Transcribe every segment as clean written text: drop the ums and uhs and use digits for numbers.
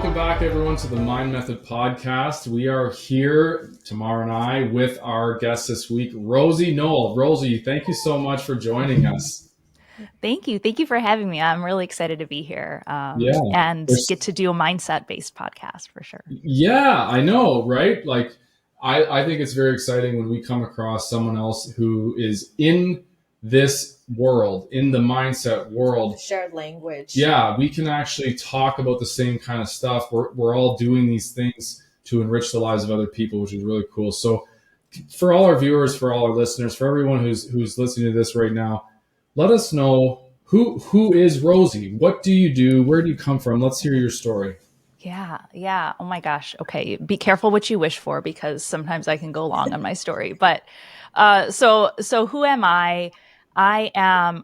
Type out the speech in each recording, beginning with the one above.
welcome back everyone to the Mind Method podcast. We are here, Tamar and I, with our guest this week, Rosie Noel. Rosie, thank you so much for joining us. Thank you. Thank you for having me. I'm really excited to be here and get to do a mindset-based podcast for sure. Yeah, I know, right? Like, I think it's very exciting when we come across someone else who is in this world, in the mindset world. Shared language. Yeah, we can actually talk about the same kind of stuff. We're all doing these things to enrich the lives of other people, which is really cool. So for all our viewers, for all our listeners, for everyone who's listening to this right now, let us know who is Rosie? What do you do? Where do you come from? Let's hear your story. Yeah. Oh my gosh. Okay. Be careful what you wish for, because sometimes I can go long on my story. But so who am I? I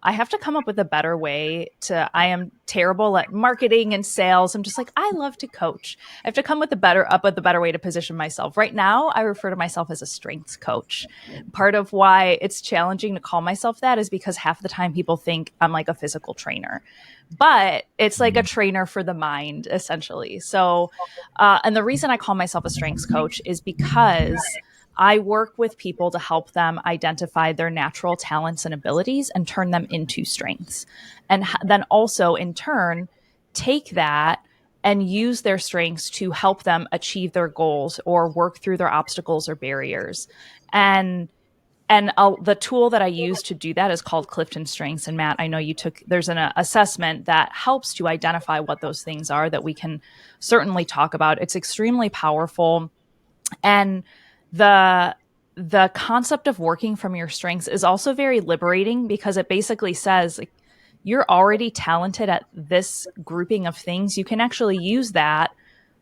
have to come up with a better way I am terrible at marketing and sales. I'm just like, I love to coach. I have to come with a better way to position myself. Right now, I refer to myself as a strengths coach. Part of why it's challenging to call myself that is because half the time people think I'm like a physical trainer, but it's like a trainer for the mind, essentially. So, and the reason I call myself a strengths coach is because I work with people to help them identify their natural talents and abilities and turn them into strengths. And then also, in turn, take that and use their strengths to help them achieve their goals or work through their obstacles or barriers. And the tool that I use to do that is called CliftonStrengths. And Matt, I know there's an assessment that helps to identify what those things are that we can certainly talk about. It's extremely powerful. And the concept of working from your strengths is also very liberating, because it basically says, like, you're already talented at this grouping of things. You can actually use that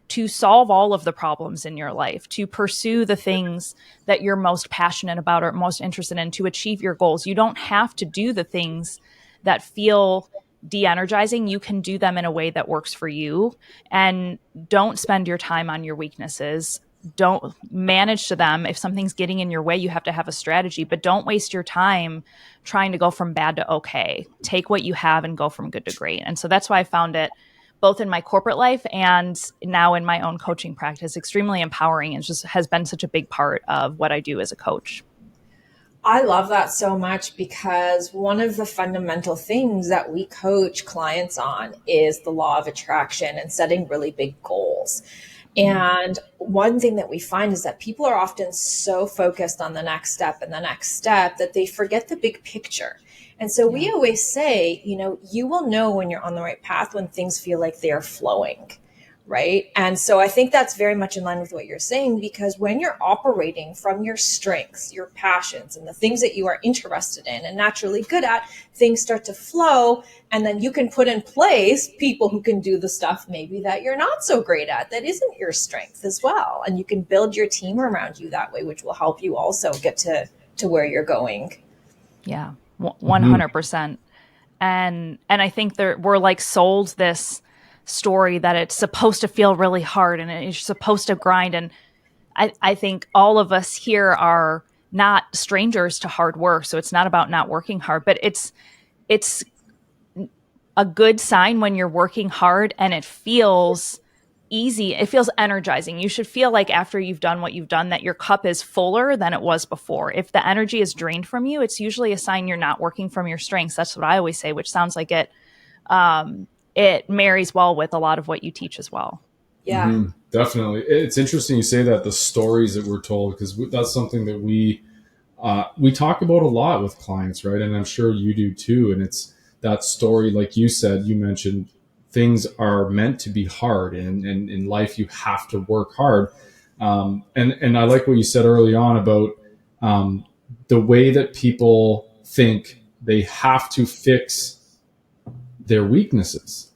to solve all of the problems in your life, to pursue the things that you're most passionate about or most interested in, to achieve your goals. You don't have to do the things that feel de-energizing. You can do them in a way that works for you, and don't spend your time on your weaknesses. Don't manage to them. If something's getting in your way, you have to have a strategy, but don't waste your time trying to go from bad to okay. Take what you have and go from good to great. And so that's why I found it, both in my corporate life and now in my own coaching practice, extremely empowering, and just has been such a big part of what I do as a coach. I love that so much, because one of the fundamental things that we coach clients on is the law of attraction and setting really big goals. And one thing that we find is that people are often so focused on the next step that they forget the big picture. And so we always say, you will know when you're on the right path when things feel like they're flowing, right? And so I think that's very much in line with what you're saying, because when you're operating from your strengths, your passions, and the things that you are interested in and naturally good at, things start to flow. And then you can put in place people who can do the stuff maybe that you're not so great at, that isn't your strength as well. And you can build your team around you that way, which will help you also get to where you're going. Yeah, 100%. And I think we're like sold this story that it's supposed to feel really hard and it's supposed to grind. And I think all of us here are not strangers to hard work. So it's not about not working hard, but it's a good sign when you're working hard and it feels easy. It feels energizing. You should feel like after you've done what you've done, that your cup is fuller than it was before. If the energy is drained from you, it's usually a sign you're not working from your strengths. That's what I always say, which sounds like it marries well with a lot of what you teach as well. Yeah, definitely. It's interesting you say that, the stories that we're told, because that's something that we talk about a lot with clients, right? And I'm sure you do too. And it's that story, like you said, you mentioned things are meant to be hard, and in life you have to work hard. And I like what you said early on about the way that people think they have to fix their weaknesses,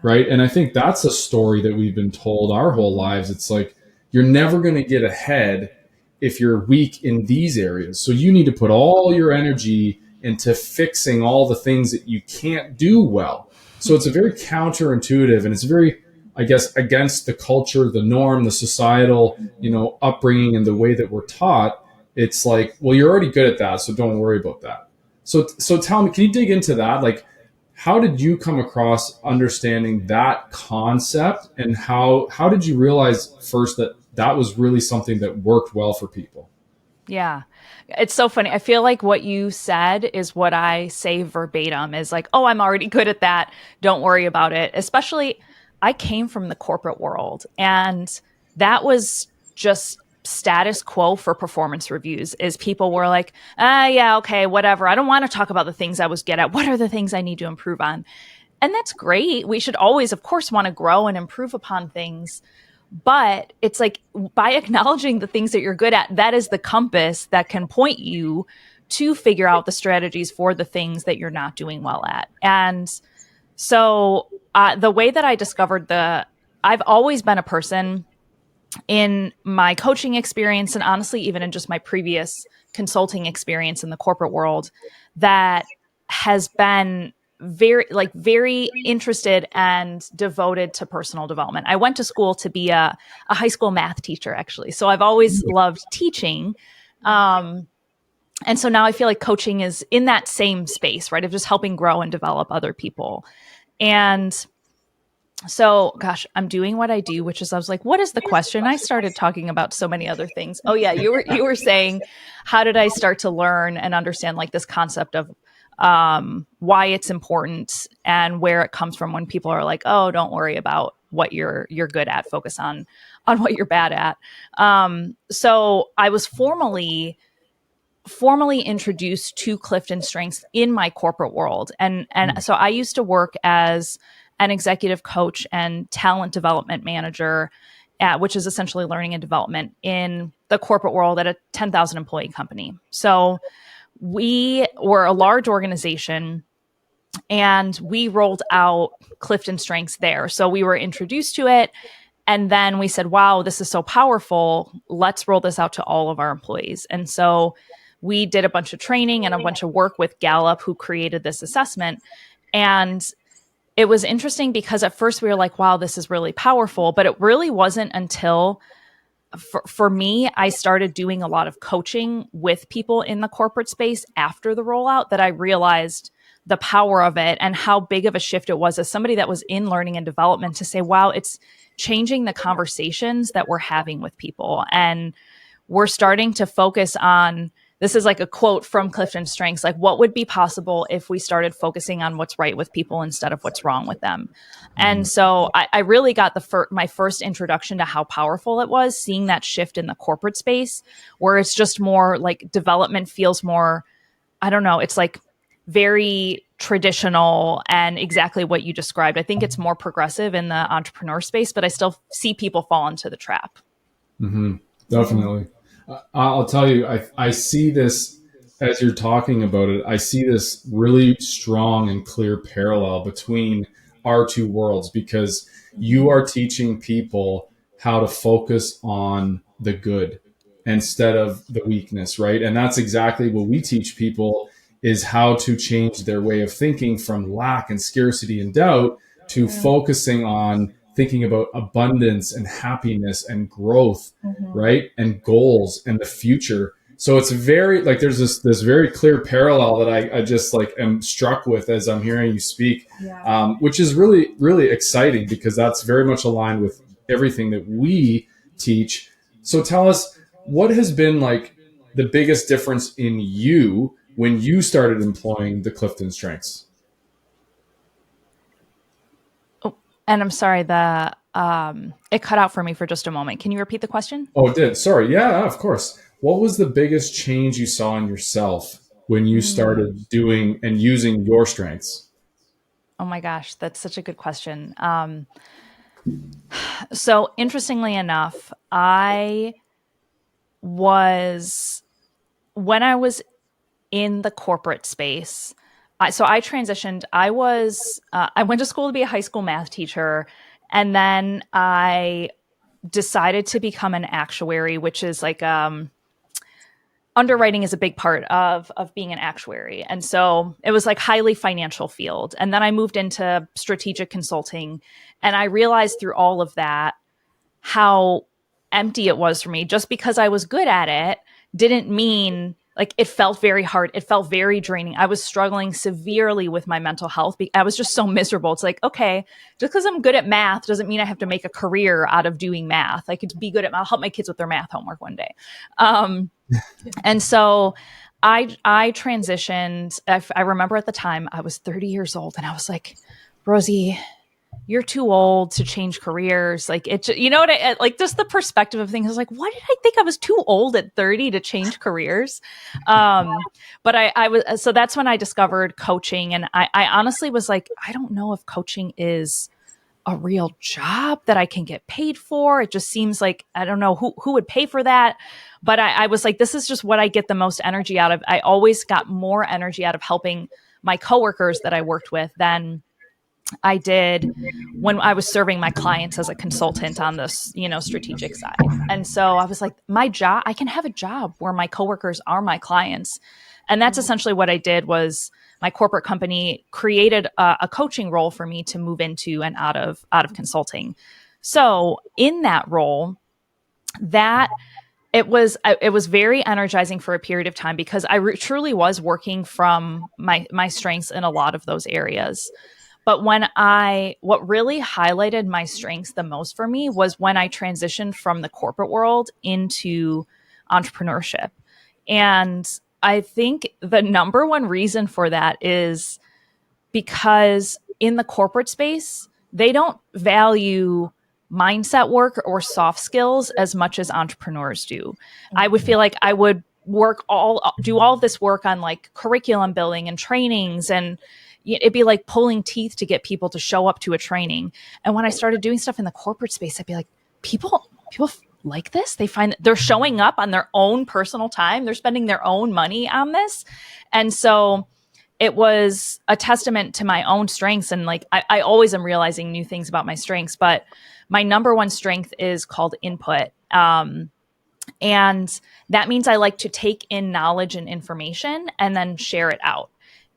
right? And I think that's a story that we've been told our whole lives. It's like, you're never going to get ahead if you're weak in these areas. So you need to put all your energy into fixing all the things that you can't do well. So it's a very counterintuitive, and it's very, I guess, against the culture, the norm, the societal, upbringing, and the way that we're taught. It's like, well, you're already good at that, so don't worry about that. So tell me, can you dig into that? Like, how did you come across understanding that concept, and how did you realize first that that was really something that worked well for people? Yeah. It's so funny. I feel like what you said is what I say verbatim is like, oh, I'm already good at that. Don't worry about it. Especially, I came from the corporate world, and that was just status quo for performance reviews is people were like, yeah, okay, whatever. I don't want to talk about the things I was good at. What are the things I need to improve on? And that's great. We should always, of course, want to grow and improve upon things. But it's like by acknowledging the things that you're good at, that is the compass that can point you to figure out the strategies for the things that you're not doing well at. And so the way that I discovered I've always been a person in my coaching experience, and honestly, even in just my previous consulting experience in the corporate world, that has been very interested and devoted to personal development. I went to school to be a high school math teacher, actually. So I've always loved teaching. And so now I feel like coaching is in that same space, right? Of just helping grow and develop other people. And so, gosh, I'm doing what I do, which is I was like, what is the question? I started talking about so many other things. Oh yeah, you were saying, how did I start to learn and understand like this concept of why it's important and where it comes from when people are like, oh, don't worry about what you're good at, focus on what you're bad at. So I was formally introduced to CliftonStrengths in my corporate world. And so I used to work as an executive coach and talent development manager, which is essentially learning and development in the corporate world at a 10,000 employee company. So we were a large organization, and we rolled out CliftonStrengths there. So we were introduced to it. And then we said, wow, this is so powerful. Let's roll this out to all of our employees. And so we did a bunch of training and a bunch of work with Gallup, who created this assessment. And it was interesting because at first we were like, wow, this is really powerful. But it really wasn't until for me, I started doing a lot of coaching with people in the corporate space after the rollout that I realized the power of it and how big of a shift it was as somebody that was in learning and development to say, wow, it's changing the conversations that we're having with people. And we're starting to focus on, this is like a quote from CliftonStrengths, like what would be possible if we started focusing on what's right with people instead of what's wrong with them. And so I really got my first introduction to how powerful it was, seeing that shift in the corporate space where it's just more like development feels more, I don't know, it's like very traditional and exactly what you described. I think it's more progressive in the entrepreneur space, but I still see people fall into the trap. Mm-hmm. Definitely. I'll tell you, I see this as you're talking about it. I see this really strong and clear parallel between our two worlds, because you are teaching people how to focus on the good instead of the weakness, right? And that's exactly what we teach people, is how to change their way of thinking from lack and scarcity and doubt to focusing on thinking about abundance and happiness and growth, right? And goals and the future. So it's very like there's this very clear parallel that I just like am struck with as I'm hearing you speak, which is really, really exciting because that's very much aligned with everything that we teach. So tell us, what has been like the biggest difference in you when you started employing the CliftonStrengths? And I'm sorry, it cut out for me for just a moment. Can you repeat the question? Oh, it did. Sorry. Yeah, of course. What was the biggest change you saw in yourself when you started doing and using your strengths? Oh my gosh, that's such a good question. So interestingly enough, when I was in the corporate space, so I transitioned. I went to school to be a high school math teacher, and then I decided to become an actuary, which is like underwriting is a big part of being an actuary. And so it was like highly financial field. And then I moved into strategic consulting, and I realized through all of that how empty it was for me. Just because I was good at it didn't mean like it felt very hard. It felt very draining. I was struggling severely with my mental health. I was just so miserable. It's like, okay, just because I'm good at math doesn't mean I have to make a career out of doing math. I could be good at, I'll help my kids with their math homework one day. And so I transitioned. I remember at the time I was 30 years old and I was like, Rosie, you're too old to change careers. Like it, you know what like just the perspective of things is like, why did I think I was too old at 30 to change careers? But I was, so that's when I discovered coaching. And I honestly was like, I don't know if coaching is a real job that I can get paid for. It just seems like, I don't know who would pay for that. But I was like, this is just what I get the most energy out of. I always got more energy out of helping my coworkers that I worked with than I did when I was serving my clients as a consultant on this, strategic side. And so I was like, my job, I can have a job where my coworkers are my clients. And that's essentially what I did. Was my corporate company created a coaching role for me to move into and out of consulting. So in that role, that it was very energizing for a period of time because I truly was working from my strengths in a lot of those areas. But what really highlighted my strengths the most for me was when I transitioned from the corporate world into entrepreneurship. And I think the number one reason for that is because in the corporate space, they don't value mindset work or soft skills as much as entrepreneurs do. I would feel like I would do all this work on like curriculum building and trainings, and it'd be like pulling teeth to get people to show up to a training. And when I started doing stuff in the corporate space, I'd be like, people like this. They find that they're showing up on their own personal time. They're spending their own money on this. And so it was a testament to my own strengths. And like, I always am realizing new things about my strengths, but my number one strength is called input. And that means I like to take in knowledge and information and then share it out.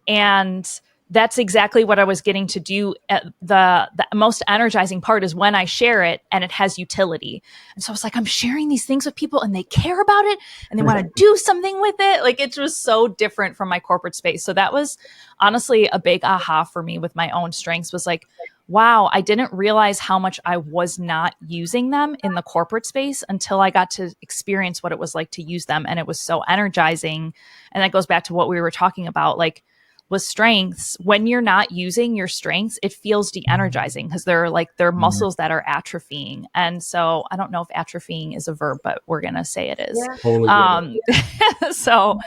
And that's exactly what I was getting to do. The most energizing part is when I share it and it has utility. And so I was like, I'm sharing these things with people and they care about it and they want to do something with it. Like it was so different from my corporate space. So that was honestly a big aha for me with my own strengths. Was like, wow, I didn't realize how much I was not using them in the corporate space until I got to experience what it was like to use them. And it was so energizing. And that goes back to what we were talking about, like with strengths, when you're not using your strengths, it feels de-energizing because they're muscles that are atrophying. And so I don't know if atrophying is a verb, but we're going to say it is. Yeah. Totally So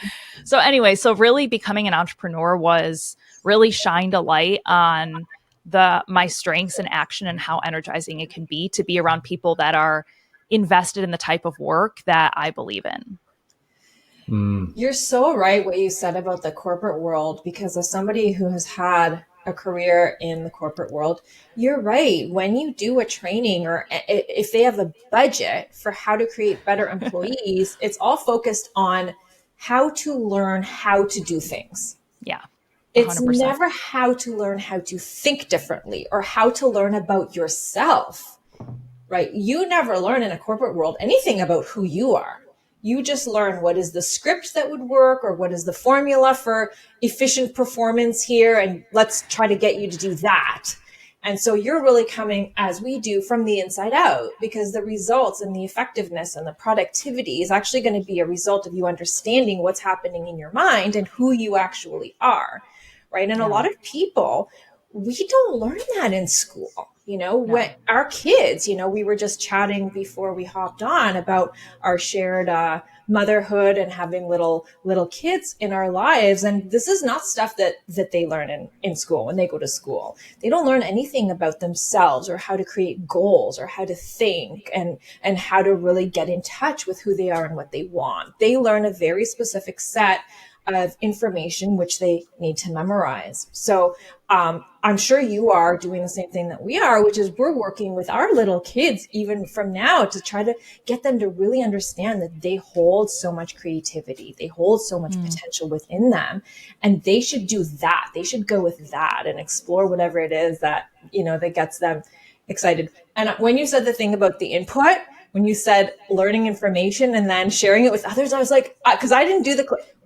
anyway, so really becoming an entrepreneur was really shined a light on my strengths in action and how energizing it can be to be around people that are invested in the type of work that I believe in. You're so right what you said about the corporate world, because as somebody who has had a career in the corporate world, you're right. When you do a training or if they have a budget for how to create better employees, it's all focused on how to learn how to do things. Yeah. 100%. It's never how to learn how to think differently or how to learn about yourself, right? You never learn in a corporate world anything about who you are. You just learn what is the script that would work or what is the formula for efficient performance here. And let's try to get you to do that. And so you're really coming, as we do, from the inside out, because the results and the effectiveness and the productivity is actually going to be a result of you understanding what's happening in your mind and who you actually are, right? And a lot of people, we don't learn that in school. When our kids, we were just chatting before we hopped on about our shared motherhood and having little kids in our lives. And this is not stuff that they learn in school when they go to school. They don't learn anything about themselves or how to create goals or how to think and how to really get in touch with who they are and what they want. They learn a very specific set of information which they need to memorize. So I'm sure you are doing the same thing that we are, which is we're working with our little kids even from now to try to get them to really understand that they hold so much creativity. They hold so much potential within them, and they should do that. They should go with that and explore whatever it is that, that gets them excited. And when you said the thing about the input, when you said learning information and then sharing it with others, I was like, because I didn't do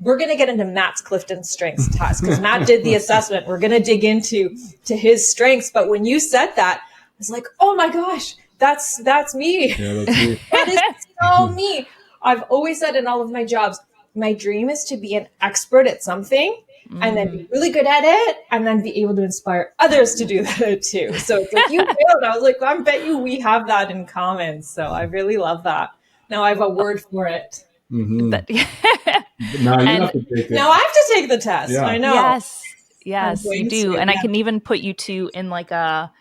we're going to get into Matt's CliftonStrengths test because Matt did the assessment. We're going to dig into his strengths. But when you said that, I was like, oh my gosh, that's me. Yeah, that's me. That is so me. I've always said in all of my jobs, my dream is to be an expert at something and then be really good at it and then be able to inspire others to do that too. So it's like you failed. I was like, I bet you we have that in common. So I really love that. Now I have a word for it. Mm-hmm. Now you have to take it. Now I have to take the test. Yeah. I know. Yes, you do. And I can even put you two in like a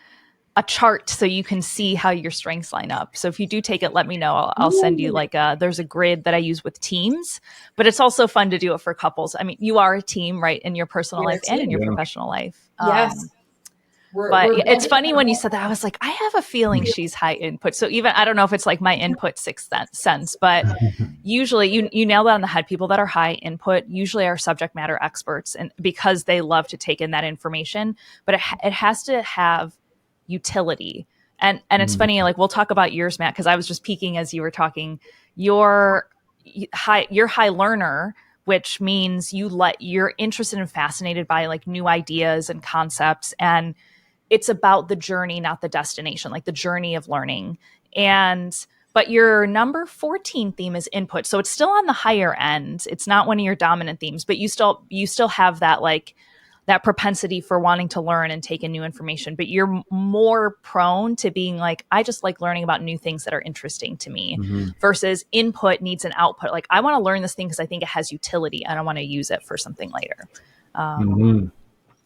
chart so you can see how your strengths line up. So if you do take it, let me know. I'll send you like there's a grid that I use with teams, but it's also fun to do it for couples. I mean, you are a team, right? In your personal life and in your professional life. Yes. But it's funny when you said that, I was like, I have a feeling she's high input. So even, I don't know if it's like my input sixth sense, but usually you nail that on the head. People that are high input usually are subject matter experts, and because they love to take in that information, but it has to have utility. And it's funny, like we'll talk about yours, Matt, because I was just peeking as you were talking. You're high learner, which means you're interested and fascinated by like new ideas and concepts, and it's about the journey, not the destination, like the journey of learning. But your number 14 theme is input, so it's still on the higher end. It's not one of your dominant themes, but you still have that like that propensity for wanting to learn and take in new information, but you're more prone to being like, I just like learning about new things that are interesting to me versus input needs an output. Like I want to learn this thing because I think it has utility and I want to use it for something later.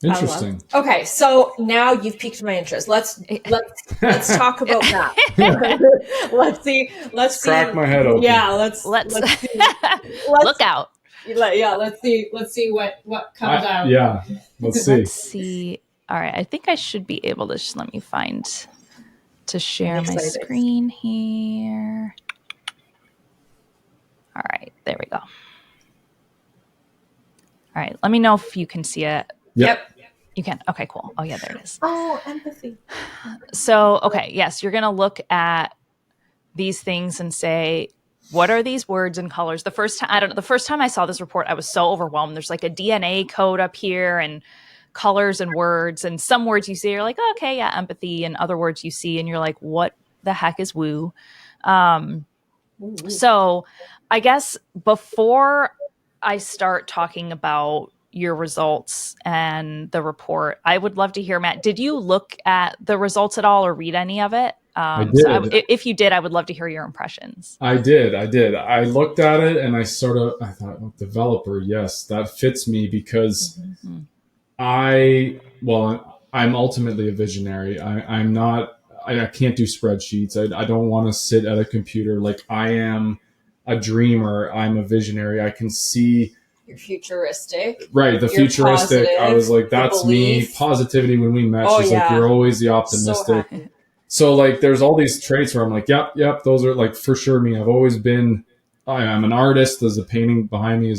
Interesting. Okay, so now you've piqued my interest. Let's talk about that. Let's crack my head open. Yeah, let's see. Look out. Let's see what comes out. Yeah, let's see. Let's see. All right, I think I should be able to just let me find to share my screen here. All right, there we go. All right, let me know if you can see it. Yep. You can. Okay, cool. Oh yeah, there it is. Oh, empathy. So, okay, yes, you're going to look at these things and say, what are these words and colors? The first time I saw this report, I was so overwhelmed. There's like a DNA code up here and colors and words, and some words you see, you're like, oh, okay, yeah, empathy, and other words you see and you're like, what the heck is woo? So I guess before I start talking about your results and the report, I would love to hear, Matt, did you look at the results at all or read any of it? I did. So if you did, I would love to hear your impressions. I did. I looked at it and I thought, oh, developer, yes, that fits me because I'm ultimately a visionary. I can't do spreadsheets. I don't want to sit at a computer. Like I am a dreamer. I'm a visionary. I can see. You're futuristic. Right. The futuristic. Positive, I was like, that's me. Positivity when we met. She's like, you're always the optimistic. So like, there's all these traits where I'm like, yep. Those are like for sure me. I've always been, I'm an artist. There's a painting behind me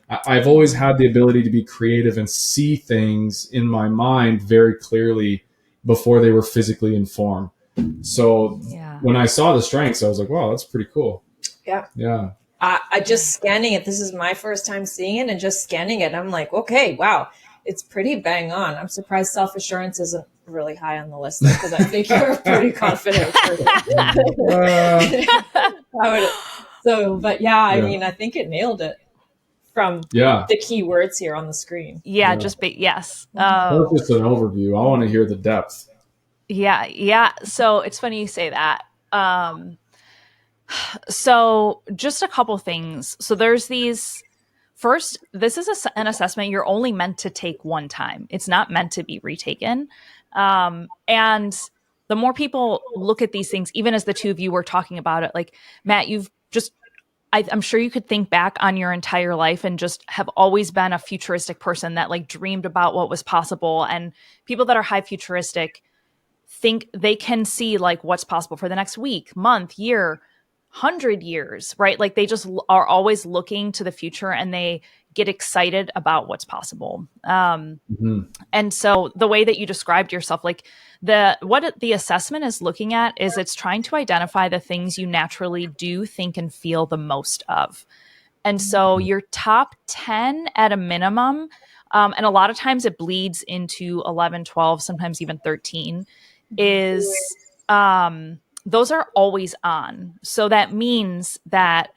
I've always had the ability to be creative and see things in my mind very clearly before they were physically in form. So when I saw the strengths, I was like, wow, that's pretty cool. Yeah. I just scanning it. This is my first time seeing it, and just scanning it, I'm like, okay, wow, it's pretty bang on. I'm surprised self-assurance isn't really high on the list because I think you're a pretty confident person. I mean, I think it nailed it from the key words here on the screen. Yes. That's just an overview. I want to hear the depth. Yeah. So it's funny you say that. So just a couple things. So there's these. First, this is an assessment you're only meant to take one time. It's not meant to be retaken. And the more people look at these things, even as the two of you were talking about it, like Matt, I'm sure you could think back on your entire life and just have always been a futuristic person that like dreamed about what was possible. And people that are high futuristic think they can see like what's possible for the next week, month, year, 100 years, right? Like they just are always looking to the future and they get excited about what's possible. Mm-hmm. And so the way that you described yourself, like what the assessment is looking at is it's trying to identify the things you naturally do, think, and feel the most of. And so your top 10 at a minimum, and a lot of times it bleeds into 11, 12, sometimes even 13, is those are always on. So that means that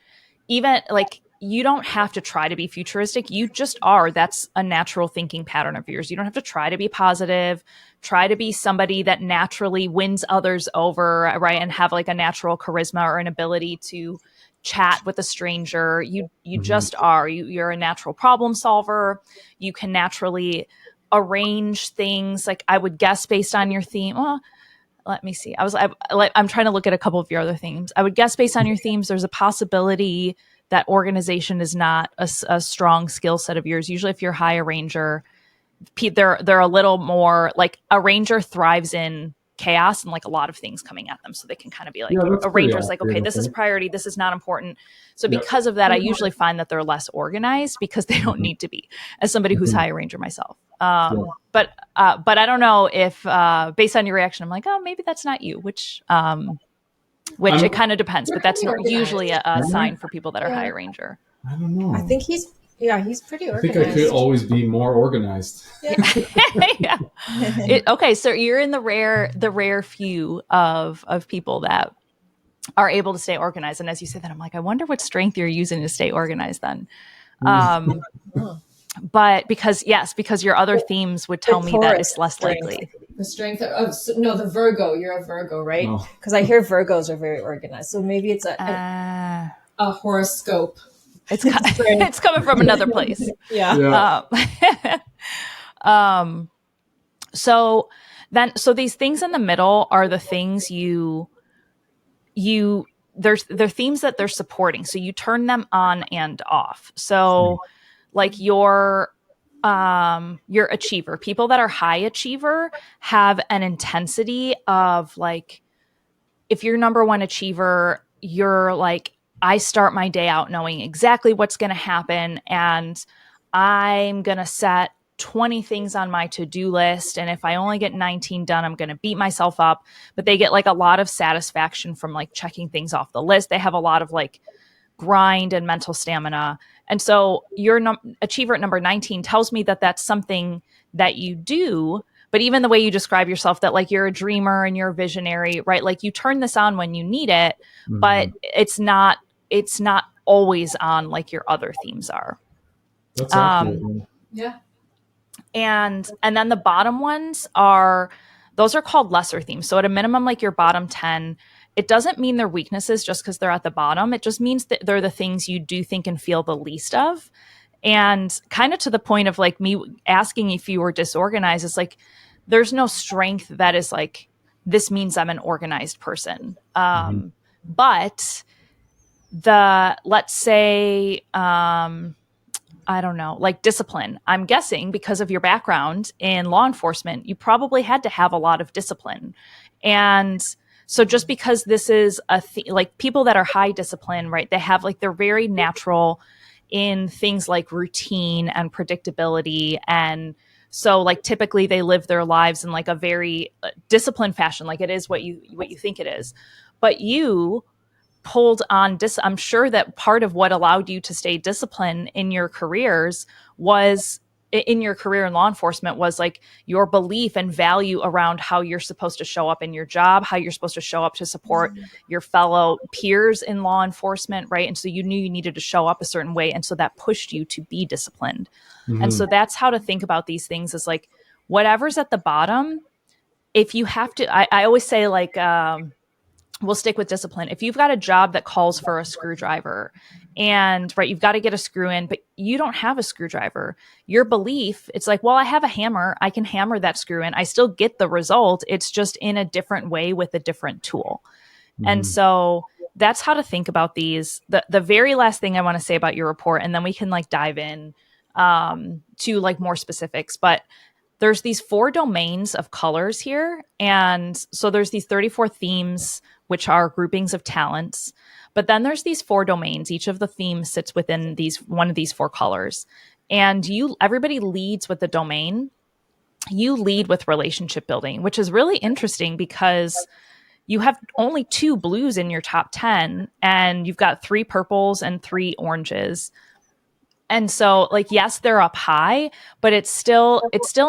even like you don't have to try to be futuristic. You just are. That's a natural thinking pattern of yours. You don't have to try to be positive, try to be somebody that naturally wins others over, right? And have like a natural charisma or an ability to chat with a stranger. You Mm-hmm. just are. You're a natural problem solver. You can naturally arrange things. Like I would guess based on your theme. Well, let me see. I'm trying to look at a couple of your other themes. I would guess based on your themes, there's a possibility that organization is not a strong skill set of yours. Usually if you're high arranger, they're a little more like a ranger thrives in chaos and like a lot of things coming at them. So they can kind of be like, That's a pretty ranger's like, okay, accurate, this I is think. priority. This is not important. So Yeah. because of that, I usually find that they're less organized because they don't Mhm. need to be, as somebody who's Mhm. high ranger myself. But I don't know if based on your reaction, I'm like, oh, maybe that's not you, which it kind of depends, but that's not usually a sign for people that are high ranger. I don't know. I think he's pretty I organized. think I could always be more organized. Yeah. Okay, so you're in the rare few of people that are able to stay organized. And as you say that, I'm like, I wonder what strength you're using to stay organized then. But because your other themes would tell me that it's less strength. likely. The strength of the Virgo. You're a Virgo, right? Oh. Because I hear Virgos are very organized. So maybe it's a horoscope. It's coming from another place. Yeah. So these things in the middle are the things they're themes that they're supporting. So you turn them on and off. So like your achiever, people that are high achiever have an intensity of like, if you're number one achiever, you're like, I start my day out knowing exactly what's going to happen. And I'm going to set 20 things on my to-do list. And if I only get 19 done, I'm going to beat myself up. But they get like a lot of satisfaction from like checking things off the list. They have a lot of like grind and mental stamina. And so your achiever at number 19 tells me that that's something that you do. But even the way you describe yourself, that like you're a dreamer and you're a visionary, right? Like you turn this on when you need it, but it's not always on like your other themes are. That's accurate. Yeah. And then the bottom ones those are called lesser themes. So at a minimum, like your bottom 10, it doesn't mean they're weaknesses just because they're at the bottom. It just means that they're the things you do think and feel the least of. And kind of to the point of like me asking if you were disorganized, it's like, there's no strength that is like, this means I'm an organized person. But let's say, I don't know, like discipline. I'm guessing because of your background in law enforcement, you probably had to have a lot of discipline. And so just because this is like people that are high discipline, right? They have like, they're very natural in things like routine and predictability. And so like typically they live their lives in like a very disciplined fashion. Like it is what you think it is. But you pulled on I'm sure that part of what allowed you to stay disciplined in your careers was in your career in law enforcement was like your belief and value around how you're supposed to show up in your job, how you're supposed to show up to support your fellow peers in law enforcement, right? And so you knew you needed to show up a certain way. And so that pushed you to be disciplined. And so that's how to think about these things, is like whatever's at the bottom, if you have to, I always say like, we'll stick with discipline. If you've got a job that calls for a screwdriver and right, you've got to get a screw in, but you don't have a screwdriver, your belief, it's like, well, I have a hammer. I can hammer that screw in. I still get the result. It's just in a different way with a different tool. And so that's how to think about these. The very last thing I want to say about your report, and then we can like dive in to like more specifics, but there's these 4 domains of colors here. And so there's these 34 themes, which are groupings of talents. But then there's these 4 domains. Each of the themes sits within one of these 4 colors. And everybody leads with the domain. You lead with relationship building, which is really interesting because you have only 2 blues in your top 10 and you've got 3 purples and 3 oranges. And so, like, yes, they're up high, but it's still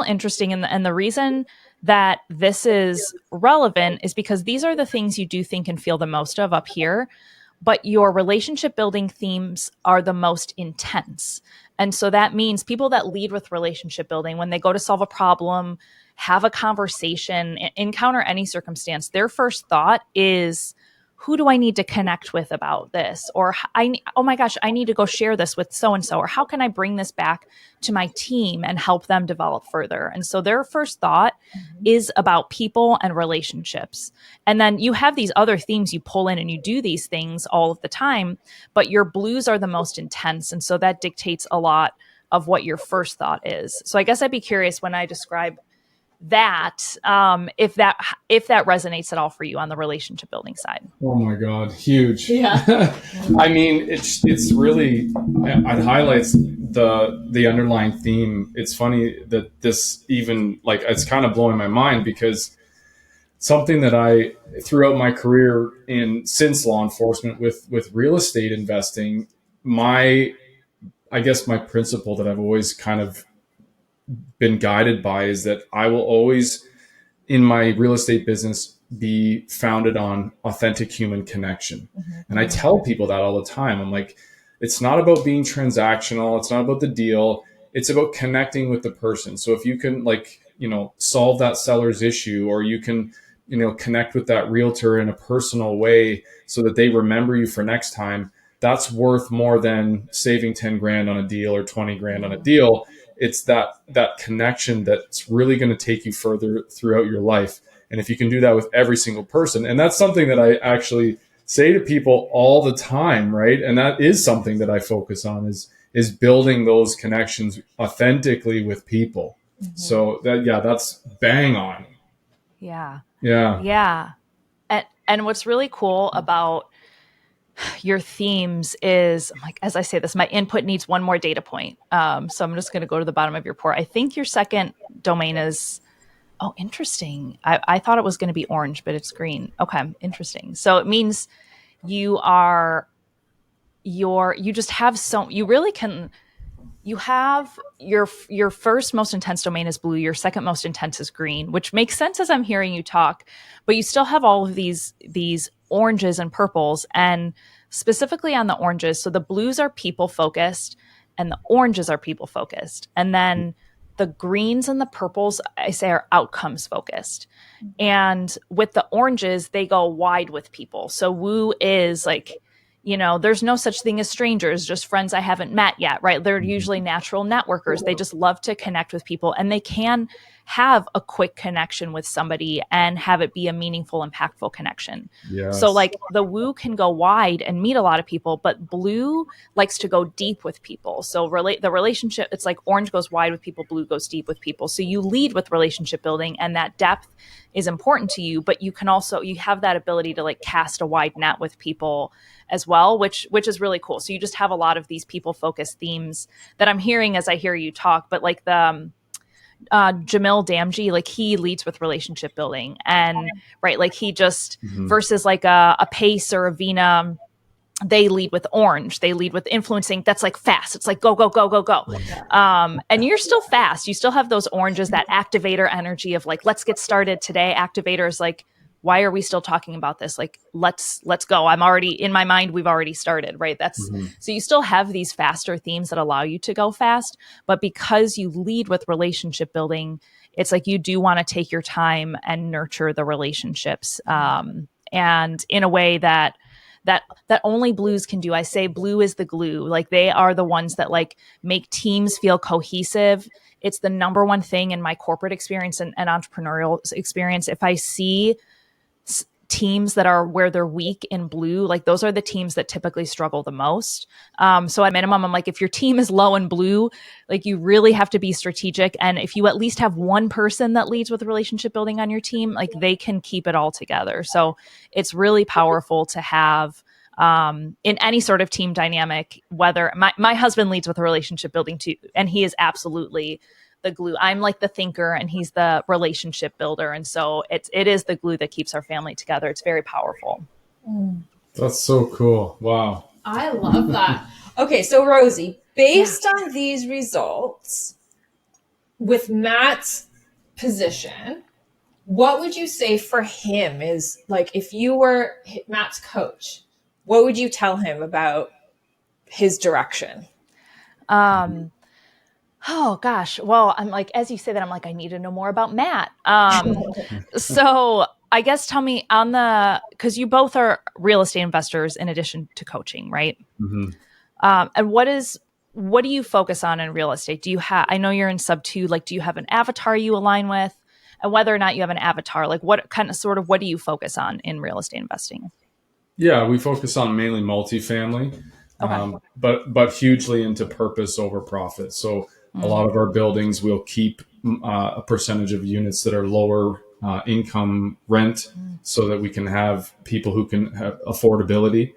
interesting. And the reason that this is relevant is because these are the things you do think and feel the most of up here, but your relationship building themes are the most intense. And so that means people that lead with relationship building, when they go to solve a problem, have a conversation, encounter any circumstance, their first thought is, who do I need to connect with about this? Or oh my gosh, I need to go share this with so-and-so. Or how can I bring this back to my team and help them develop further? And so their first thought is about people and relationships. And then you have these other themes you pull in and you do these things all of the time, but your blues are the most intense. And so that dictates a lot of what your first thought is. So I guess I'd be curious when I describe that, if that resonates at all for you on the relationship building side. Oh my God, huge. Yeah. I mean, it's really, it highlights the underlying theme. It's funny that this even, like, it's kind of blowing my mind because something that I, throughout my career since law enforcement with real estate investing, I guess my principle that I've always kind of been guided by is that I will always, in my real estate business, be founded on authentic human connection. Mm-hmm. And I tell people that all the time. I'm like, it's not about being transactional. It's not about the deal. It's about connecting with the person. So if you can, like, solve that seller's issue, or you can, connect with that realtor in a personal way so that they remember you for next time, that's worth more than saving 10 grand on a deal or 20 grand on a deal. It's that connection that's really going to take you further throughout your life. And if you can do that with every single person, and that's something that I actually say to people all the time, right? And that is something that I focus on is building those connections authentically with people. Mm-hmm. So that's bang on. Yeah. Yeah. Yeah. And what's really cool about your themes is, like, as I say this, my input needs one more data point. So I'm just going to go to the bottom of your report. I think your second domain is, oh, interesting. I thought it was going to be orange, but it's green. Okay. Interesting. So it means you just have you have your first most intense domain is blue. Your second most intense is green, which makes sense as I'm hearing you talk, but you still have all of these oranges and purples, and specifically on the oranges. So the blues are people focused and the oranges are people focused. And then the greens and the purples, I say, are outcomes focused. And with the oranges, they go wide with people. So woo is like, there's no such thing as strangers, just friends I haven't met yet, right? They're usually natural networkers. They just love to connect with people, and they can have a quick connection with somebody and have it be a meaningful, impactful connection. Yes. So like the woo can go wide and meet a lot of people, but blue likes to go deep with people. So the relationship, it's like orange goes wide with people, blue goes deep with people. So you lead with relationship building, and that depth is important to you, but you have that ability to like cast a wide net with people as well, which is really cool. So you just have a lot of these people focused themes that I'm hearing as I hear you talk, but like the Jamil Damji, like he leads with relationship building, and right, like he just versus like a Pace or a Vina, they lead with orange. They lead with influencing. That's like fast. It's like go, go, go, go, go. And you're still fast. You still have those oranges, that activator energy of like, let's get started today. Activator is like, why are we still talking about this? Like, let's go. I'm already in my mind. We've already started, right? So you still have these faster themes that allow you to go fast, but because you lead with relationship building, it's like you do want to take your time and nurture the relationships, and in a way that only blues can do. I say blue is the glue. Like they are the ones that like make teams feel cohesive. It's the number one thing in my corporate experience and entrepreneurial experience. If I see teams that are where they're weak in blue, like those are the teams that typically struggle the most. So at minimum, I'm like, if your team is low in blue, like you really have to be strategic. And if you at least have one person that leads with relationship building on your team, like they can keep it all together. So it's really powerful to have in any sort of team dynamic, whether my husband leads with a relationship building too, and he is absolutely the glue. I'm like the thinker and he's the relationship builder. And so it is the glue that keeps our family together. It's very powerful. That's so cool. Wow. I love that. Okay, so Rosie, based on these results, with Matt's position, what would you say for him is, like, if you were Matt's coach, what would you tell him about his direction? Oh gosh. Well, I'm like, as you say that, I'm like, I need to know more about Matt. So I guess tell me because you both are real estate investors in addition to coaching, right? Mm-hmm. And what do you focus on in real estate? I know you're in sub 2, like, do you have an avatar you align with? And whether or not you have an avatar, like what do you focus on in real estate investing? Yeah, we focus on mainly multifamily, Okay. but hugely into purpose over profit. So a lot of our buildings will keep a percentage of units that are lower income rent, so that we can have people who can have affordability.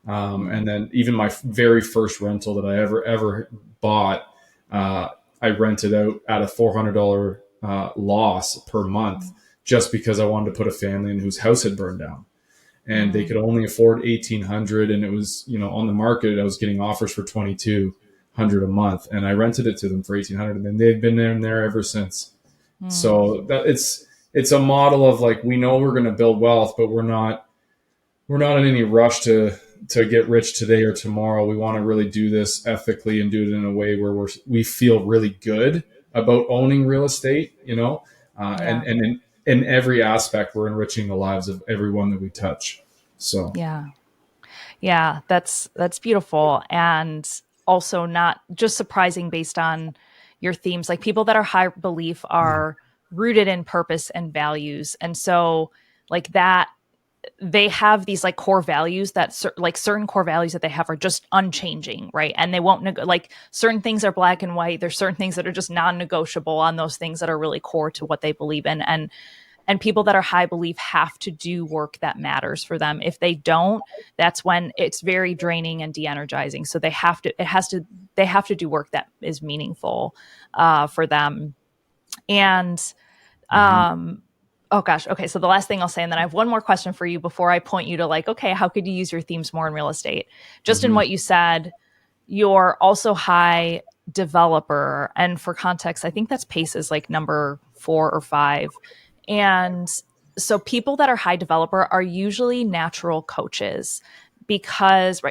And then even my very first rental that I ever bought, I rented out at a $400 loss per month, just because I wanted to put a family in whose house had burned down. And they could only afford 1,800, and it was, on the market, I was getting offers for 2,200 a month, and I rented it to them for 1,800, and then they've been in there ever since. So that it's a model of, like, we know we're going to build wealth, but we're not in any rush to get rich today or tomorrow. We want to really do this ethically and do it in a way where we feel really good about owning real estate, and in every aspect, we're enriching the lives of everyone that we touch. So Yeah, that's beautiful, and also not just surprising based on your themes. Like, people that are high belief are rooted in purpose and values, and so, like, that they have these, like, core values that certain core values that they have are just unchanging, right? And they won't like, certain things are black and white. There's certain things that are just non-negotiable on those things that are really core to what they believe in. And people that are high belief have to do work that matters for them. If they don't, that's when it's very draining and de-energizing. So they have to do work that is meaningful for them. And oh gosh, okay. So the last thing I'll say, and then I have one more question for you before I point you to, like, okay, how could you use your themes more in real estate? Just in what you said, you're also high developer, and for context, I think that's PACE's like number 4 or 5. And so people that are high developer are usually natural coaches, because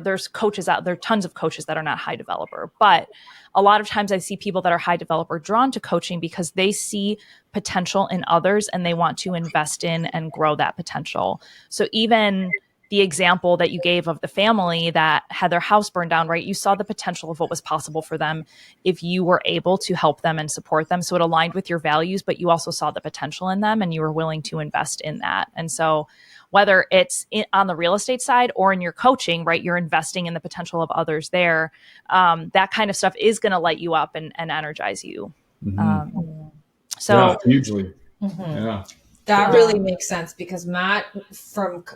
there's coaches out there, tons of coaches that are not high developer, but a lot of times I see people that are high developer drawn to coaching because they see potential in others and they want to invest in and grow that potential. So even the example that you gave of the family that had their house burned down, right? You saw the potential of what was possible for them if you were able to help them and support them. So it aligned with your values, but you also saw the potential in them and you were willing to invest in that. And so whether it's on the real estate side or in your coaching, right, you're investing in the potential of others there. That kind of stuff is going to light you up and energize you. Yeah, hugely. Yeah. That really makes sense, because Matt,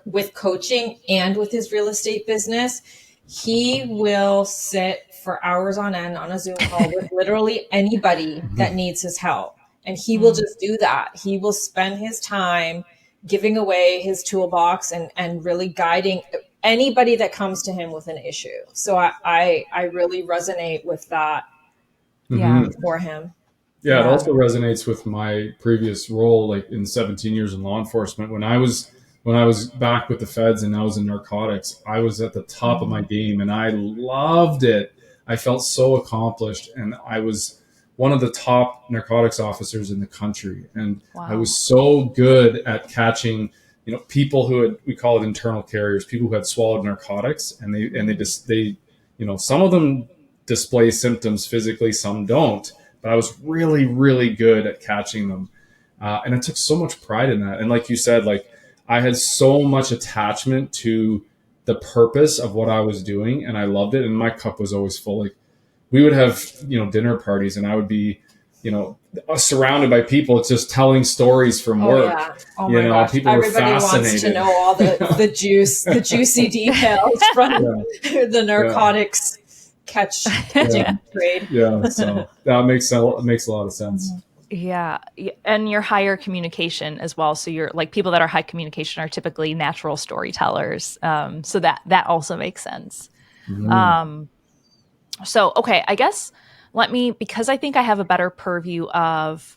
with coaching and with his real estate business, he will sit for hours on end on a Zoom call with literally anybody that needs his help. And he will just do that. He will spend his time giving away his toolbox and really guiding anybody that comes to him with an issue. So I really resonate with that for him. Yeah, it also resonates with my previous role, like in 17 years in law enforcement. When I was back with the feds and I was in narcotics, I was at the top of my game and I loved it. I felt so accomplished, and I was one of the top narcotics officers in the country. And I was so good at catching, people who we call it internal carriers, people who had swallowed narcotics, and they some of them display symptoms physically, some don't. But I was really, really good at catching them. And I took so much pride in that. And like you said, like, I had so much attachment to the purpose of what I was doing, and I loved it. And my cup was always full. Like, we would have, dinner parties, and I would be surrounded by people just telling stories from work. Yeah. Oh my gosh. People Everybody were fascinated. wants to know all the juicy details from the narcotics catching trade. Yeah. So that makes a lot of sense. Yeah. And your higher communication as well. So you're like, people that are high communication are typically natural storytellers. So that also makes sense. So, okay, I guess because I think I have a better purview of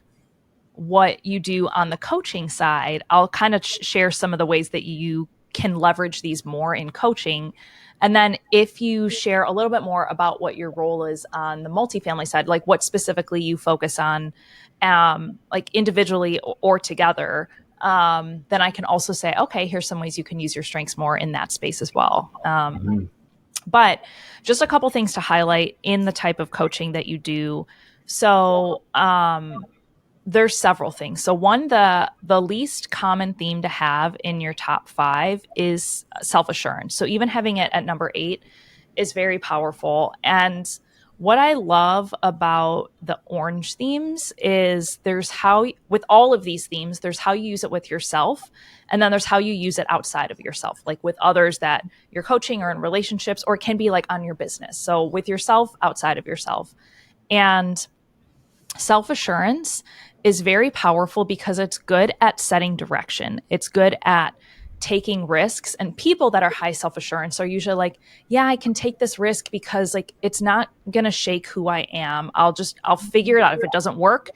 what you do on the coaching side, I'll kind of share some of the ways that you can leverage these more in coaching. And then if you share a little bit more about what your role is on the multifamily side, like what specifically you focus on, like individually or together, then I can also say, okay, here's some ways you can use your strengths more in that space as well. But just a couple things to highlight in the type of coaching that you do. So there's several things. So one, the least common theme to have in your top 5 is self-assurance. So even having it at number 8 is very powerful. And what I love about the orange themes is with all of these themes, there's how you use it with yourself. And then there's how you use it outside of yourself, like with others that you're coaching or in relationships, or it can be like on your business. So with yourself, outside of yourself. And self-assurance is very powerful because it's good at setting direction. It's good at taking risks, and people that are high self-assurance are usually like, yeah, I can take this risk because like it's not going to shake who I am. I'll figure it out. If it doesn't work,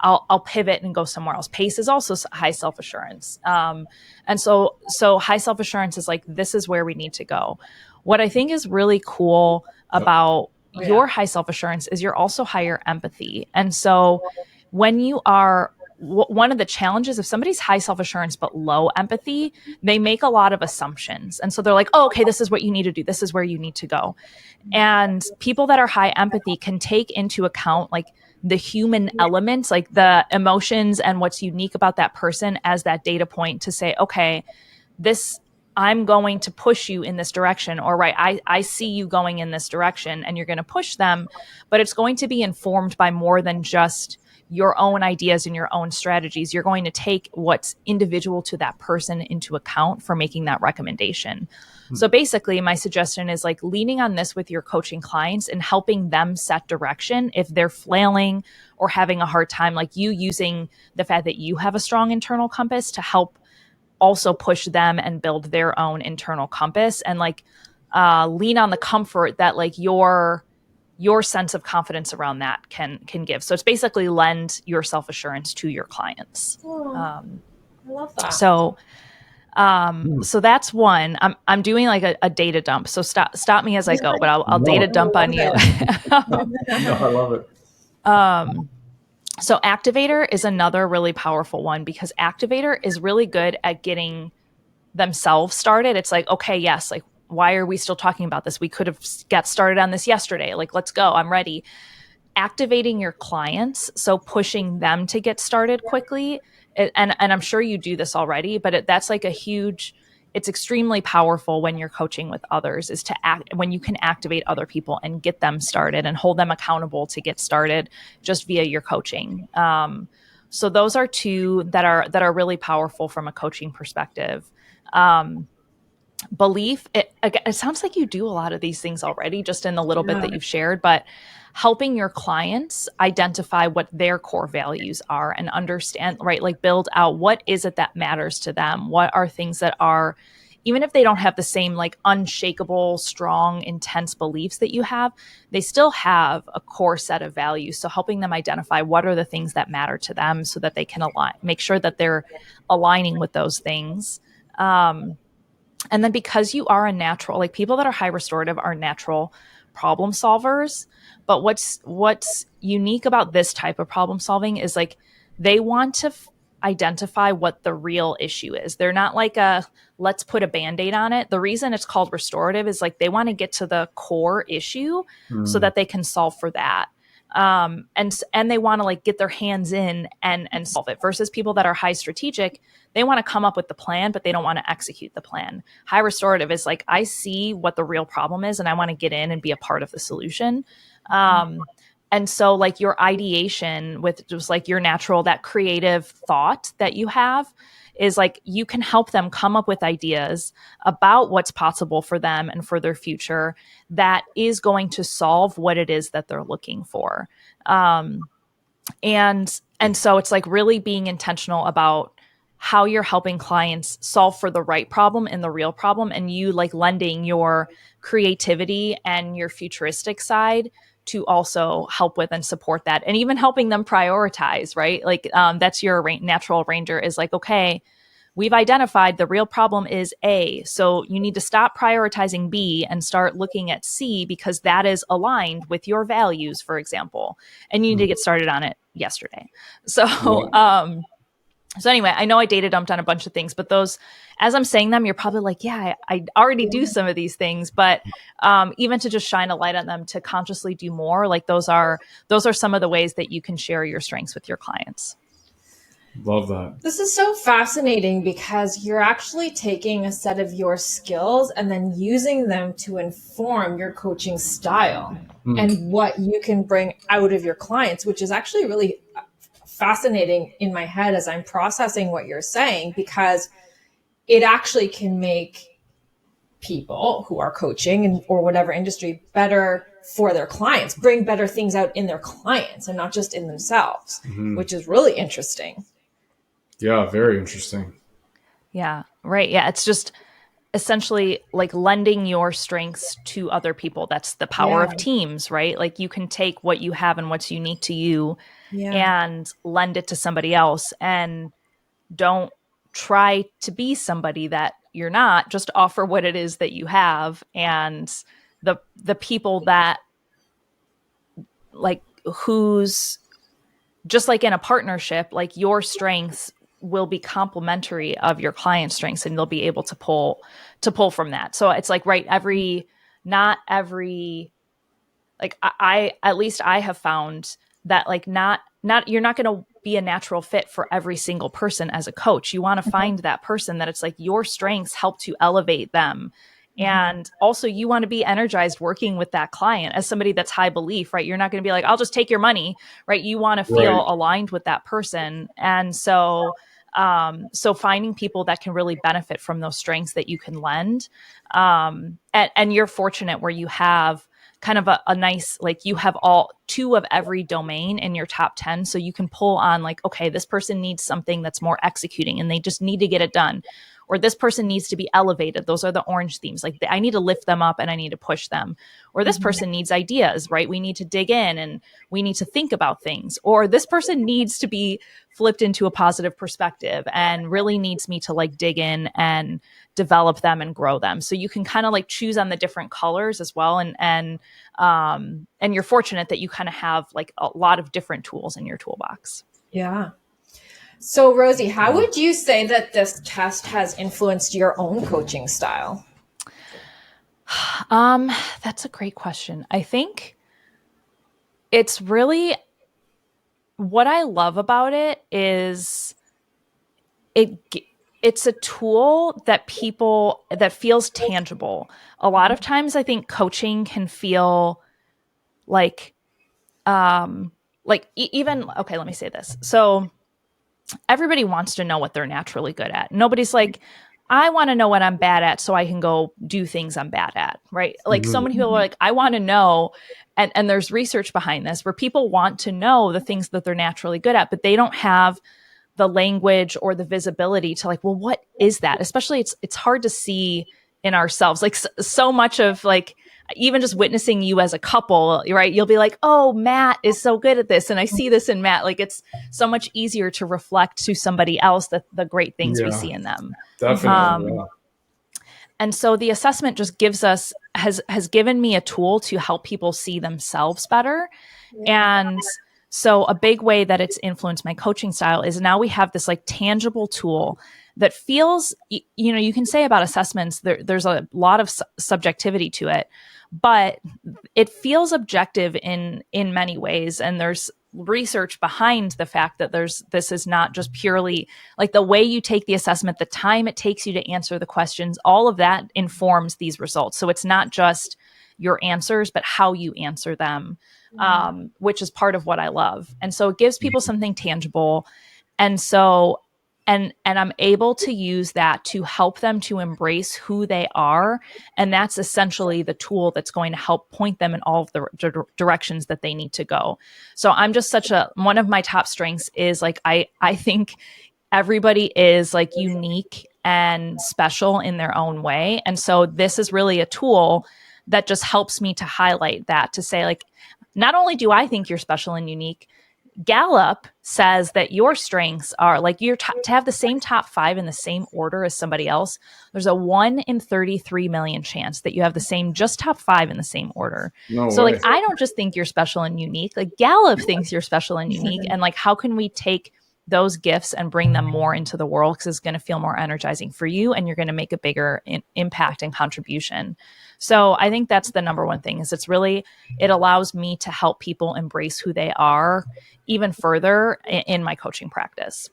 I'll pivot and go somewhere else. Pace is also high self-assurance. And so high self-assurance is like, this is where we need to go. What I think is really cool about your high self-assurance is you're also higher empathy. And so when you are, one of the challenges, if somebody's high self-assurance but low empathy, they make a lot of assumptions. And so they're like, oh, okay, this is what you need to do. This is where you need to go. And people that are high empathy can take into account like the human elements, like the emotions and what's unique about that person as that data point to say, okay, I'm going to push you in this direction, or I see you going in this direction, and you're going to push them, but it's going to be informed by more than just your own ideas and your own strategies. You're going to take what's individual to that person into account for making that recommendation. So basically, my suggestion is like leaning on this with your coaching clients and helping them set direction if they're flailing or having a hard time, like you using the fact that you have a strong internal compass to help also push them and build their own internal compass, and like lean on the comfort that like your sense of confidence around that can give. So it's basically lend your self-assurance to your clients. I love that. So that's one. I'm doing like a data dump. So stop me as I go, but I'll data dump on you. No, I love it. So activator is another really powerful one, because activator is really good at getting themselves started. It's like, okay, yes, like, why are we still talking about this? We could have got started on this yesterday. Like, let's go. I'm ready. Activating your clients, so pushing them to get started quickly. And I'm sure you do this already, but that's like it's extremely powerful when you're coaching with others, is to when you can activate other people and get them started and hold them accountable to get started just via your coaching. So those are two that are really powerful from a coaching perspective. Belief, it sounds like you do a lot of these things already, just in the little bit that you've shared, but helping your clients identify what their core values are and understand, right? Like build out, what is it that matters to them? What are things that are, even if they don't have the same like unshakable, strong, intense beliefs that you have, they still have a core set of values. So helping them identify what are the things that matter to them so that they can make sure that they're aligning with those things. And then because you are a natural, like people that are high restorative are natural problem solvers. But what's unique about this type of problem solving is like they want to identify what the real issue is. They're not like let's put a Band-Aid on it. The reason it's called restorative is like they want to get to the core issue so that they can solve for that. And they want to like get their hands in and solve it, versus people that are high strategic. They want to come up with the plan, but they don't want to execute the plan. High restorative is like, I see what the real problem is and I want to get in and be a part of the solution. and so like your ideation with just like your natural, that creative thought that you have is like, you can help them come up with ideas about what's possible for them and for their future that is going to solve what it is that they're looking for. And so it's like really being intentional about how you're helping clients solve for the right problem and the real problem, and you like lending your creativity and your futuristic side to also help with and support that, and even helping them prioritize, right? Like that's your natural ranger is like, okay, we've identified the real problem is A, so you need to stop prioritizing B and start looking at C because that is aligned with your values, for example, and you need to get started on it yesterday. So so anyway, I know I data dumped on a bunch of things, but those, as I'm saying them, you're probably like, yeah, I already do some of these things, but even to just shine a light on them, to consciously do more, like those are some of the ways that you can share your strengths with your clients. Love that. This is so fascinating because you're actually taking a set of your skills and then using them to inform your coaching style and what you can bring out of your clients, which is actually really fascinating in my head as I'm processing what you're saying, because it actually can make people who are coaching or whatever industry better for their clients, bring better things out in their clients and not just in themselves, which is really interesting. Yeah, very interesting. Yeah, right. Yeah, it's just essentially like lending your strengths to other people. That's the power of teams, right? Like you can take what you have and what's unique to you and lend it to somebody else, and don't try to be somebody that you're not. Just offer what it is that you have, and the people that like, who's just like in a partnership, like your strengths will be complementary of your client's strengths, and they'll be able to pull from that. So it's like, right, not every, like I at least I have found that like not you're not going to be a natural fit for every single person as a coach. You want to find that person that it's like your strengths help to elevate them. And also you want to be energized working with that client as somebody that's high belief, right? You're not going to be like, I'll just take your money, right? You want to feel aligned with that person. And so finding people that can really benefit from those strengths that you can lend. And you're fortunate where you have kind of a nice, like you have all 2 of every domain in your top 10. So you can pull on like, okay, this person needs something that's more executing and they just need to get it done. Or this person needs to be elevated. Those are the orange themes. Like I need to lift them up and I need to push them. Or this person needs ideas, right? We need to dig in and we need to think about things. Or this person needs to be flipped into a positive perspective and really needs me to like dig in and develop them and grow them. So you can kind of like choose on the different colors as well. And you're fortunate that you kind of have like a lot of different tools in your toolbox. Yeah. So Rosie, how would you say that this test has influenced your own coaching style? That's a great question. I think it's really, what I love about it is it's a tool that feels tangible. A lot of times I think coaching can feel like, even, okay, let me say this. So everybody wants to know what they're naturally good at. Nobody's like, I want to know what I'm bad at so I can go do things I'm bad at, right? Like so many people are like, I want to know, and there's research behind this where people want to know the things that they're naturally good at, but they don't have the language or the visibility to like, well, what is that? Especially it's hard to see in ourselves. Like so much of like, even just witnessing you as a couple, right? You'll be like, oh, Matt is so good at this. And I see this in Matt. Like it's so much easier to reflect to somebody else that the great things we see in them. Definitely. And so the assessment just has given me a tool to help people see themselves better. And so a big way that it's influenced my coaching style is now we have this like tangible tool that feels, you can say about assessments, there's a lot of subjectivity to it, but it feels objective in many ways. And there's research behind the fact that this is not just purely like the way you take the assessment, the time it takes you to answer the questions, all of that informs these results. So it's not just your answers, but how you answer them, which is part of what I love. And so it gives people something tangible. And so, and I'm able to use that to help them to embrace who they are. And that's essentially the tool that's going to help point them in all of the directions that they need to go. So I'm just one of my top strengths is like, I think everybody is like unique and special in their own way. And so this is really a tool that just helps me to highlight that, to say like, not only do I think you're special and unique, Gallup says that your strengths are like to have the same top 5 in the same order as somebody else. There's a 1 in 33 million chance that you have the same, just top 5 in the same order. No so way. Like, I don't just think you're special and unique. Like Gallup thinks you're special and unique. And like, how can we take those gifts and bring them more into the world? Because it's going to feel more energizing for you, and you're going to make a bigger impact and contribution. So I think that's the number one thing, is it allows me to help people embrace who they are even further in my coaching practice.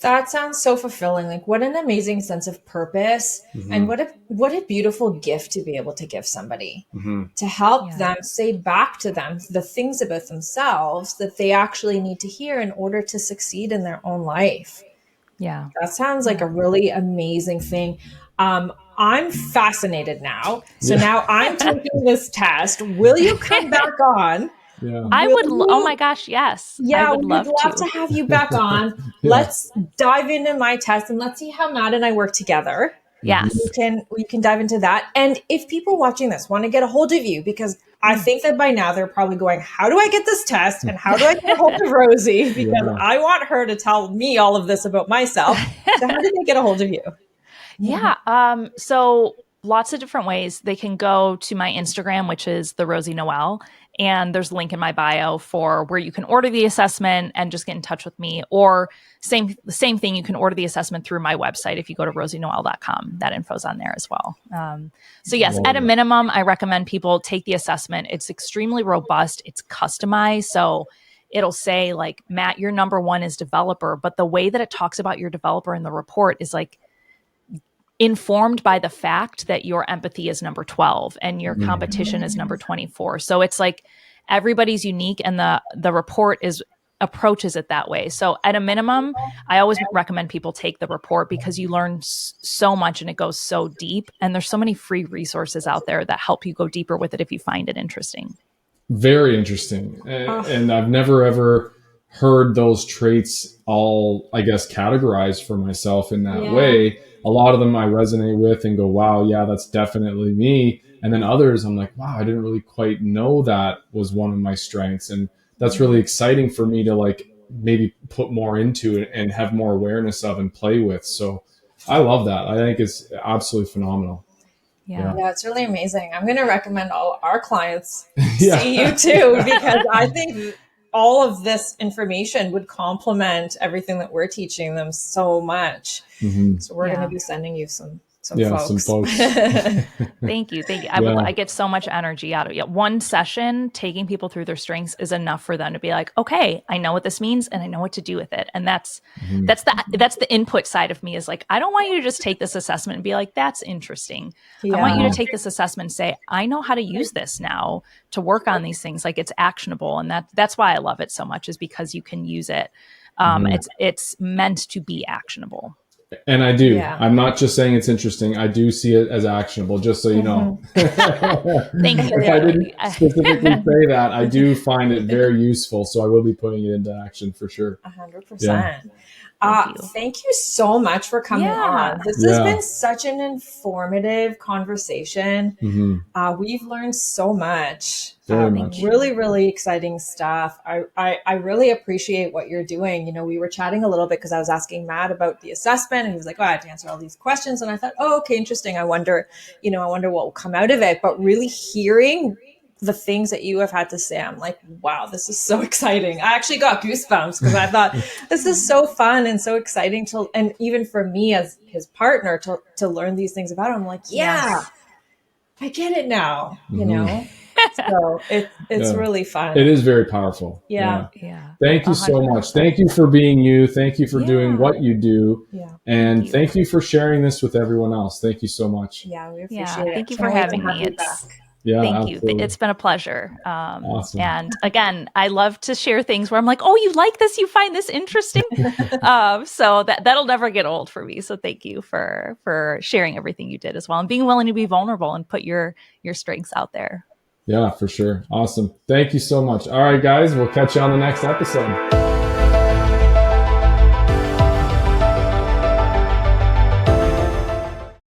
That sounds so fulfilling. Like, what an amazing sense of purpose, and what a beautiful gift to be able to give somebody, to help them say back to them the things about themselves that they actually need to hear in order to succeed in their own life. Yeah. That sounds like a really amazing thing. I'm fascinated now. So now I'm taking this test. Will you come back on? Yeah. I would. Oh my gosh, yes. Yeah, I would we'd love to have you back on. Let's dive into my test and let's see how Matt and I work together. Yes. We can dive into that. And if people watching this want to get a hold of you, because I think that by now they're probably going, how do I get this test? And how do I get a hold of Rosie? Because I want her to tell me all of this about myself. So how did they get a hold of you? Yeah. So lots of different ways. They can go to my Instagram, which is the Rosie Noel. And there's a link in my bio for where you can order the assessment and just get in touch with me. Or same thing, you can order the assessment through my website. If you go to rosienoel.com, that info's on there as well. So yes, at a minimum, I recommend people take the assessment. It's extremely robust. It's customized. So it'll say like, Matt, your number 1 is developer. But the way that it talks about your developer in the report is like, informed by the fact that your empathy is number 12 and your competition is number 24. So it's like everybody's unique, and the report approaches it that way. So at a minimum, I always recommend people take the report, because you learn so much and it goes so deep, and there's so many free resources out there that help you go deeper with it if you find it interesting. Very interesting. And I've never ever heard those traits all, I guess, categorized for myself in that way. A lot of them I resonate with and go, wow, yeah, that's definitely me. And then others I'm like, wow, I didn't really quite know that was one of my strengths. And that's really exciting for me to like maybe put more into it and have more awareness of and play with. So I love that. I think it's absolutely phenomenal. Yeah, it's really amazing. I'm going to recommend all our clients see you too, because I think all of this information would complement everything that we're teaching them so much. So we're going to be sending you some folks. Thank you. I get so much energy out of it. One session taking people through their strengths is enough for them to be like, okay, I know what this means and I know what to do with it. And that's the input side of me, is like, I don't want you to just take this assessment and be like, that's interesting. I want you to take this assessment and say, I know how to use this now to work on these things. Like, it's actionable. And that's why I love it so much, is because you can use it. It's meant to be actionable. And I do. I'm not just saying it's interesting. I do see it as actionable, just so you know. Thank you. If I didn't specifically say that, I do find it very useful. So I will be putting it into action for sure. 100%. Thank you so much for coming on. This has been such an informative conversation. We've learned so much. Very much. Really, really exciting stuff. I really appreciate what you're doing. You know, we were chatting a little bit because I was asking Matt about the assessment, and he was like, oh, I have to answer all these questions. And I thought, oh, okay, interesting. I wonder what will come out of it. But really hearing the things that you have had to say, I'm like, wow, this is so exciting. I actually got goosebumps because I thought this is so fun and so exciting and even for me as his partner to learn these things about him. I'm like, I get it now, you know? So it's really fun. It is very powerful. Yeah. Thank you so much. Thank you for being you. Thank you for doing what you do. And thank you for sharing this with everyone else. Thank you so much. Yeah, we appreciate it. Thank you for having me. Yeah, Thank you. absolutely. It's been a pleasure. Awesome. And again, I love to share things where I'm like, oh, you like this? You find this interesting? So that'll never get old for me. So thank you for sharing everything you did as well, and being willing to be vulnerable and put your strengths out there. Yeah, for sure. Awesome. Thank you so much. All right, guys, we'll catch you on the next episode.